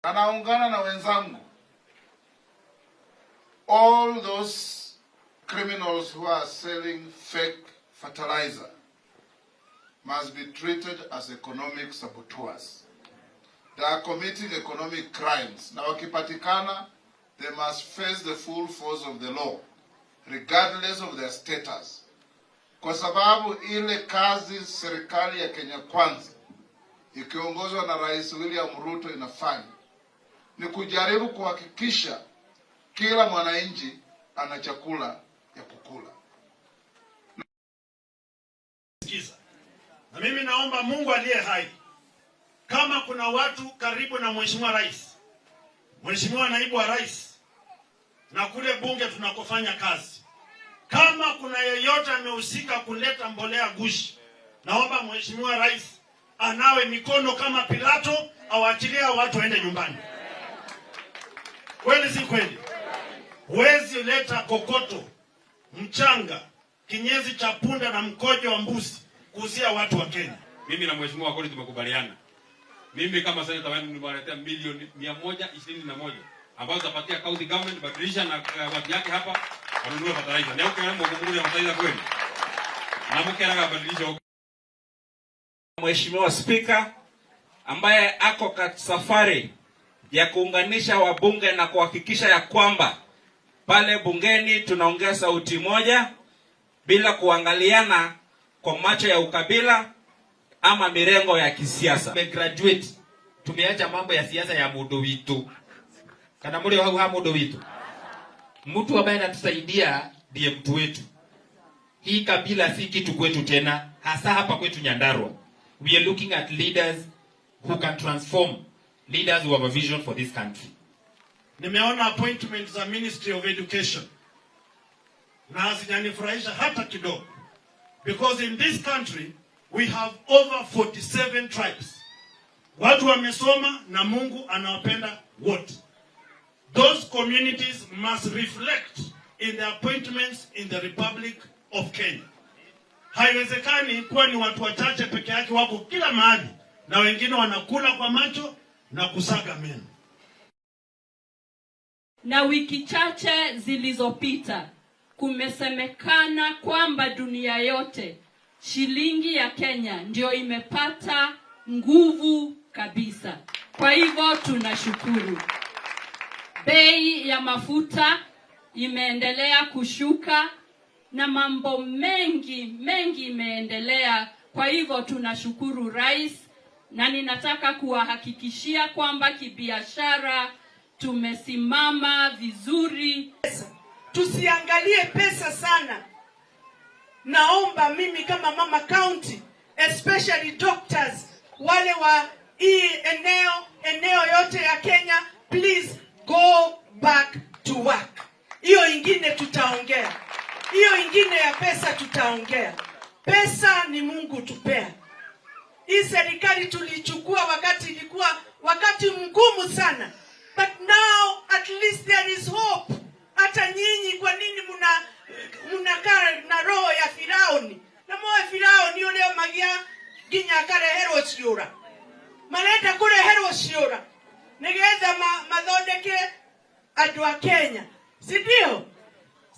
Anaungana na wenzangu, all those criminals who are selling fake fertilizer must be treated as economic saboteurs. They are committing economic crimes. Na wakipatikana, they must face the full force of the law, regardless of their status. Kwa sababu ile kazi serikali ya Kenya Kwanza ikiongozwa na Rais William Ruto inafanya ni kujaribu kuhakikisha kila mwananchi ana chakula ya kukula. Na mimi naomba Mungu aliye hai, kama kuna watu karibu na Mheshimiwa Rais, Mheshimiwa Naibu wa Rais, na kule bunge tunakofanya kazi, kama kuna yeyote amehusika kuleta mbolea gushi, naomba Mheshimiwa Rais anawe mikono kama Pilato, awaachilie watu waende nyumbani. Kweli si kweli? Huwezi leta kokoto, mchanga, kinyezi cha punda na mkojo wa mbuzi kuuzia watu wa Kenya. Mimi na Mheshimiwa Wakoli tumekubaliana. Mimi kama seneta wenu nimewaletea milioni 121 ambazo zapatia county government badilisha na watu yake hapa wanunue fertilizer. Leo kwa mambo kumuri ya fertilizer kweli. Na mkera badilisha. Mheshimiwa Speaker ambaye ako katika safari ya kuunganisha wabunge na kuhakikisha ya kwamba pale bungeni tunaongea sauti moja bila kuangaliana kwa macho ya ukabila ama mirengo ya kisiasa. Graduate tumeacha mambo ya siasa ya mudo witu. Kana mule wa mudo witu. Mtu ambaye anatusaidia ndiye mtu wetu. Hii kabila si kitu kwetu tena, hasa hapa kwetu Nyandarua. We are looking at leaders who can transform, leaders who have a vision for this country. Nimeona appointments za Ministry of Education na hazijanifurahisha hata kidogo, because in this country we have over 47 tribes. Watu wamesoma na Mungu anawapenda wote. Those communities must reflect in the appointments in the Republic of Kenya. Haiwezekani kuwa ni watu wachache peke yake wako kila mahali na wengine wanakula kwa macho na kusaga meno. Na wiki chache zilizopita kumesemekana kwamba dunia yote shilingi ya Kenya ndio imepata nguvu kabisa. Kwa hivyo tunashukuru. Bei ya mafuta imeendelea kushuka na mambo mengi imeendelea. Kwa hivyo tunashukuru Rais, na ninataka kuwahakikishia kwamba kibiashara tumesimama vizuri. Tusiangalie pesa sana. Naomba mimi kama mama county, especially doctors, wale wa hii eneo yote ya Kenya, please go back to work. Hiyo ingine tutaongea. Hiyo ingine ya pesa tutaongea. Pesa ni Mungu tupea. Hii serikali tulichukua wakati mgumu sana. But now at least there is hope. Hata nyinyi kwa nini mnakaa na roho ya Firauni? Na moyo Firauni yule magia ginya kare hero ciura. Maleta kule hero ciura. Nigeza mathondeke andũ a Kenya. Si ndio?